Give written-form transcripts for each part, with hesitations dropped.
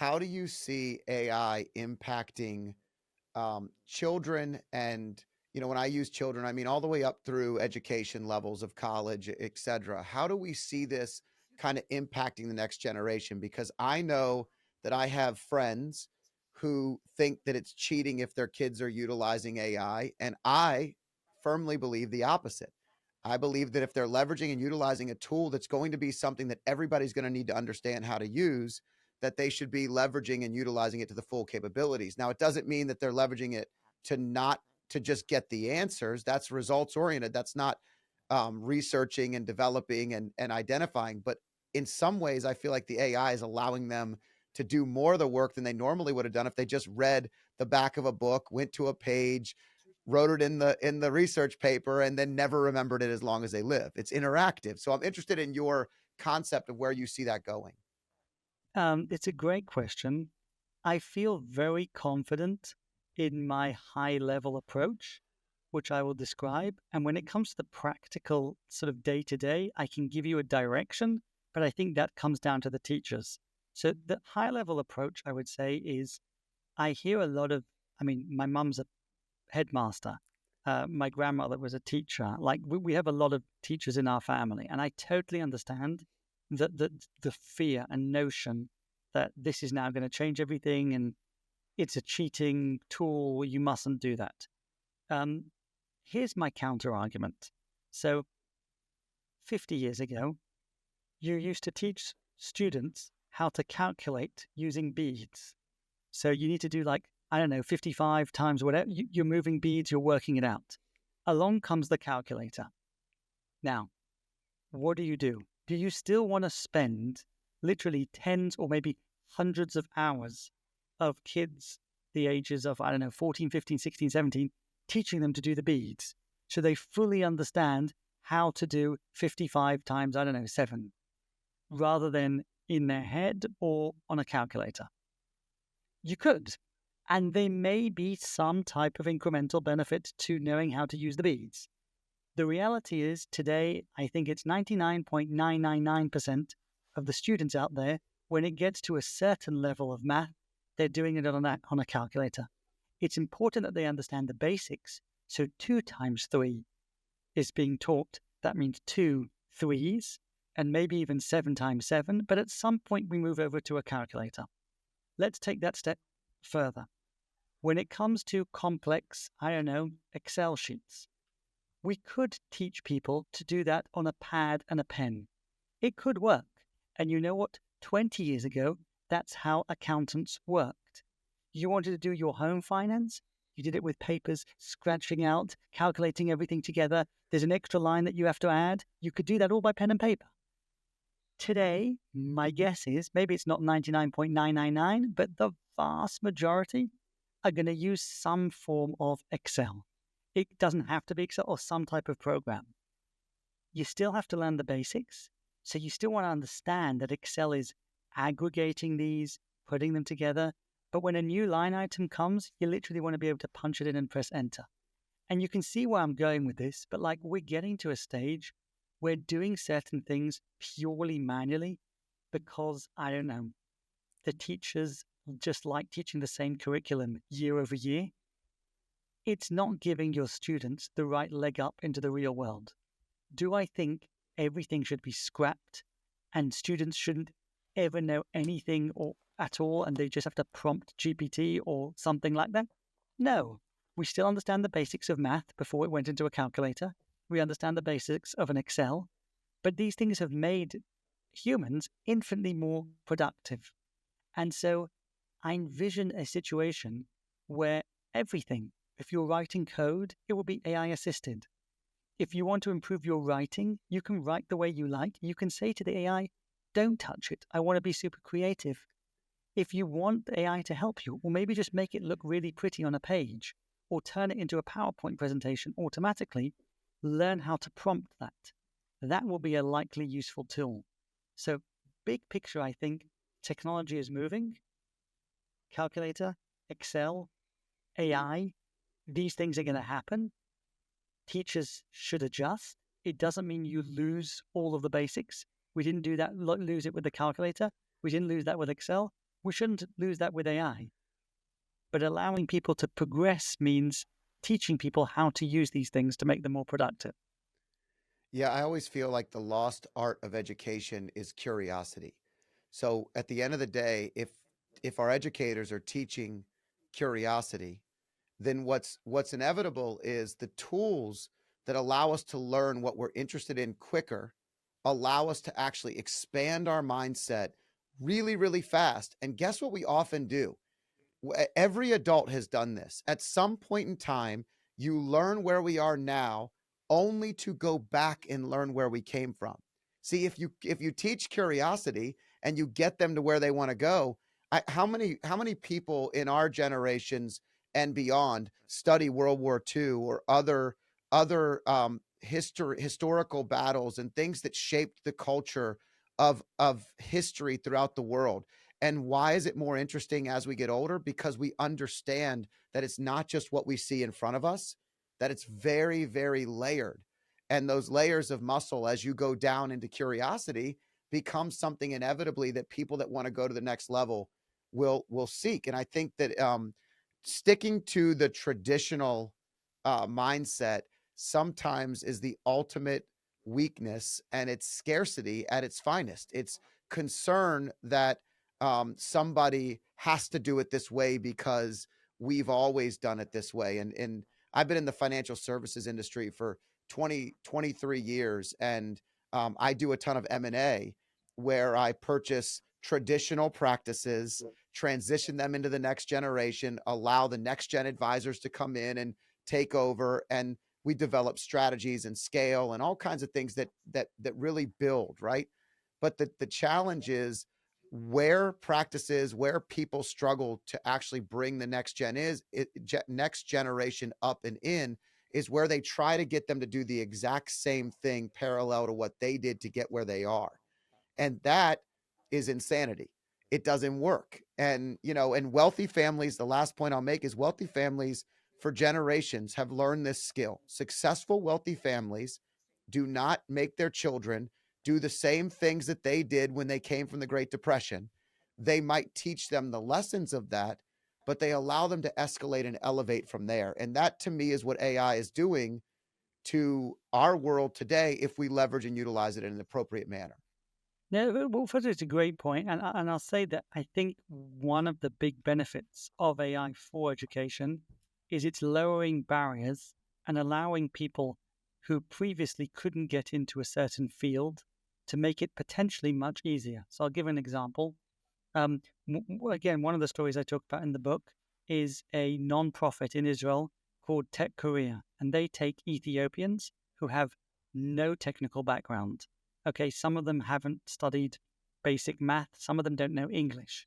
how do you see AI impacting children? And, when I use children, I mean all the way up through education levels of college, et cetera. How do we see this kind of impacting the next generation? Because I know that I have friends who think that it's cheating if their kids are utilizing AI. And I firmly believe the opposite. I believe that if they're leveraging and utilizing a tool that's going to be something that everybody's going to need to understand how to use, that they should be leveraging and utilizing it to the full capabilities. Now, it doesn't mean that they're leveraging it to not to just get the answers. That's results oriented. That's not researching and developing and identifying. But in some ways, I feel like the AI is allowing them to do more of the work than they normally would have done if they just read the back of a book, went to a page, wrote it in the research paper, and then never remembered it as long as they live. It's interactive. So I'm interested in your concept of where you see that going. It's a great question. I feel very confident in my high level approach, which I will describe. And when it comes to the practical sort of day to day, I can give you a direction, but I think that comes down to the teachers. So the high level approach, I would say, is I hear a lot of, my mum's a headmaster. My grandmother was a teacher. Like we have a lot of teachers in our family, and I totally understand the fear and notion that this is now going to change everything and it's a cheating tool. You mustn't do that. Um, Here's my counter argument. So 50 years ago, you used to teach students how to calculate using beads. So you need to do 55 times whatever. You're moving beads, you're working it out. Along comes the calculator. Now, what do? Do you still want to spend literally tens or maybe hundreds of hours of kids the ages of, 14, 15, 16, 17, teaching them to do the beads so they fully understand how to do 55 times, 7, rather than in their head or on a calculator? You could. And there may be some type of incremental benefit to knowing how to use the beads. The reality is today, I think it's 99.999% of the students out there, when it gets to a certain level of math, they're doing it on a calculator. It's important that they understand the basics. So 2 times 3 is being taught. That means 2 threes and maybe even 7 times 7. But at some point, we move over to a calculator. Let's take that step further. When it comes to complex, Excel sheets, we could teach people to do that on a pad and a pen. It could work. And you know what? 20 years ago, that's how accountants worked. You wanted to do your home finance? You did it with papers, scratching out, calculating everything together. There's an extra line that you have to add. You could do that all by pen and paper. Today, my guess is maybe it's not 99.999, but the vast majority are going to use some form of Excel. It doesn't have to be Excel or some type of program. You still have to learn the basics. So you still want to understand that Excel is aggregating these, putting them together. But when a new line item comes, you literally want to be able to punch it in and press enter. And you can see where I'm going with this, but we're getting to a stage where doing certain things purely manually because, the teachers just like teaching the same curriculum year over year. It's not giving your students the right leg up into the real world. Do I think everything should be scrapped and students shouldn't ever know anything or at all and they just have to prompt GPT or something like that? No. We still understand the basics of math before it went into a calculator. We understand the basics of an Excel. But these things have made humans infinitely more productive. And so I envision a situation where everything, if you're writing code, it will be AI assisted. If you want to improve your writing, you can write the way you like. You can say to the AI, don't touch it. I want to be super creative. If you want the AI to help you, or maybe just make it look really pretty on a page, or turn it into a PowerPoint presentation automatically, learn how to prompt that. That will be a likely useful tool. So big picture, I think technology is moving. Calculator, Excel, AI, these things are going to happen. Teachers should adjust. It doesn't mean you lose all of the basics. We didn't lose it with the calculator. We didn't lose that with Excel. We shouldn't lose that with AI. But allowing people to progress means teaching people how to use these things to make them more productive. Yeah, I always feel like the lost art of education is curiosity. So at the end of the day, if our educators are teaching curiosity, then what's inevitable is the tools that allow us to learn what we're interested in quicker allow us to actually expand our mindset really, really fast. And guess what we often do? Every adult has done this. At some point in time, you learn where we are now only to go back and learn where we came from. See, if you teach curiosity and you get them to where they want to go, how many people in our generations and beyond study World War II or other historical battles and things that shaped the culture of history throughout the world? And why is it more interesting as we get older? Because we understand that it's not just what we see in front of us, that it's very, very layered. And those layers of muscle, as you go down into curiosity, become something inevitably that people that want to go to the next level will seek. And I think that sticking to the traditional mindset sometimes is the ultimate weakness, and it's scarcity at its finest. It's concern that somebody has to do it this way because we've always done it this way. And I've been in the financial services industry for 23 years, and I do a ton of M&A where I purchase traditional practices, transition them into the next generation, allow the next gen advisors to come in and take over, and we develop strategies and scale and all kinds of things that really build, right? But the challenge is where practices, where people struggle to actually bring the next generation up and in, is where they try to get them to do the exact same thing parallel to what they did to get where they are. And that is insanity. It doesn't work. And wealthy families, the last point I'll make is wealthy families for generations have learned this skill. Successful wealthy families do not make their children do the same things that they did when they came from the Great Depression. They might teach them the lessons of that, but they allow them to escalate and elevate from there. And that to me is what AI is doing to our world today if we leverage and utilize it in an appropriate manner. No, well, first, it's a great point, and I'll say that I think one of the big benefits of AI for education is it's lowering barriers and allowing people who previously couldn't get into a certain field to make it potentially much easier. So I'll give an example. Again, one of the stories I talk about in the book is a non-profit in Israel called Tech Korea, and they take Ethiopians who have no technical background. Okay, some of them haven't studied basic math, some of them don't know English.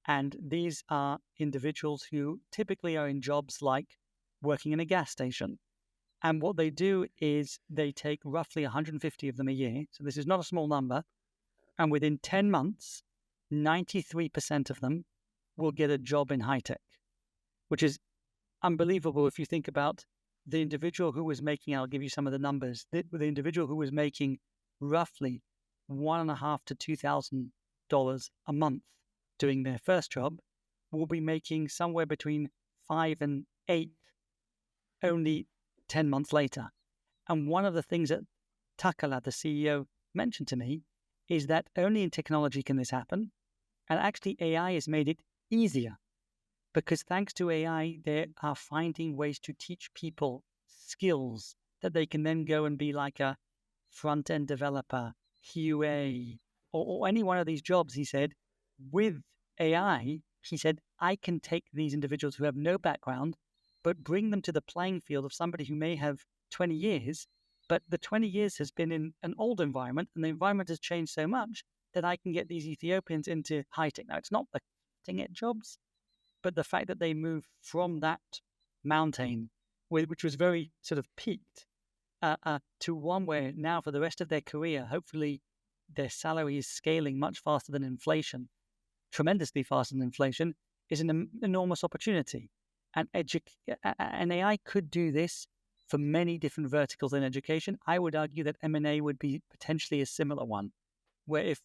And these are individuals who typically are in jobs like working in a gas station. And what they do is they take roughly 150 of them a year. So this is not a small number. And within 10 months, 93% of them will get a job in high tech, which is unbelievable if you think about the individual who was making, I'll give you some of the numbers, the individual who was making roughly $1,500 to $2,000 a month doing their first job will be making somewhere between 5 and 8 only 10 months later. And one of the things that Takala, the CEO, mentioned to me is that only in technology can this happen. And actually, AI has made it easier because thanks to AI, they are finding ways to teach people skills that they can then go and be like a front-end developer, QA, or any one of these jobs. He said, with AI, he said, I can take these individuals who have no background, but bring them to the playing field of somebody who may have 20 years, but the 20 years has been in an old environment, and the environment has changed so much that I can get these Ethiopians into high tech. Now, it's not the cutting edge jobs, but the fact that they move from that mountain, which was very sort of peaked, to one where now for the rest of their career, hopefully their salary is scaling much faster than inflation, tremendously faster than inflation, is an enormous opportunity. And AI could do this for many different verticals in education. I would argue that M&A would be potentially a similar one, where if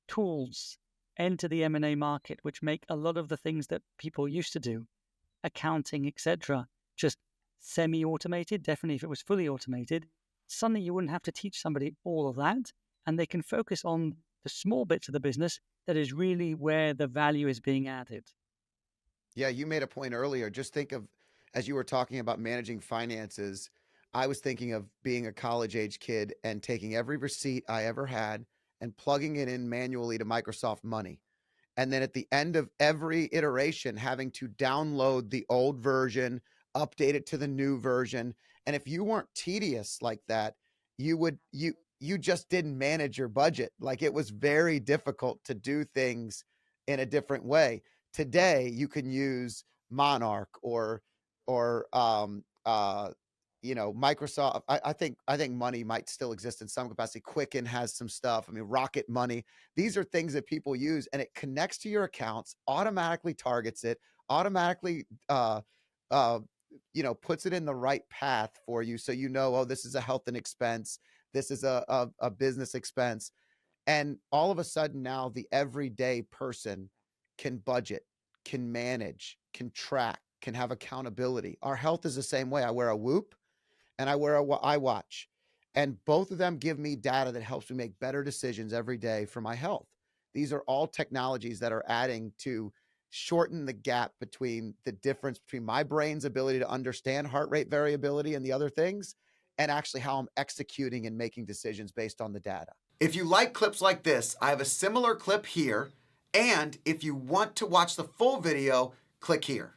tools enter the M&A market, which make a lot of the things that people used to do, accounting, etc., just semi-automated. Definitely, if it was fully automated, suddenly you wouldn't have to teach somebody all of that, and they can focus on the small bits of the business that is really where the value is being added. Yeah, you made a point earlier. Just think of, as you were talking about managing finances, I was thinking of being a college age kid and taking every receipt I ever had and plugging it in manually to Microsoft Money. And then at the end of every iteration, having to download the old version, update it to the new version. And if you weren't tedious like that, you just didn't manage your budget. Like, it was very difficult to do things in a different way. Today you can use Monarch or Microsoft. I think Money might still exist in some capacity. Quicken has some stuff. I mean, Rocket Money. These are things that people use, and it connects to your accounts, automatically targets it, automatically uh puts it in the right path for you, so oh, this is a health and expense, this is a business expense. And all of a sudden now the everyday person can budget, can manage, can track, can have accountability. Our health is the same way. I wear a Whoop and I wear a iWatch, and both of them give me data that helps me make better decisions every day for my health. These are all technologies that are adding to shorten the gap between the difference between my brain's ability to understand heart rate variability and the other things, and actually how I'm executing and making decisions based on the data. If you like clips like this, I have a similar clip here. And if you want to watch the full video, click here.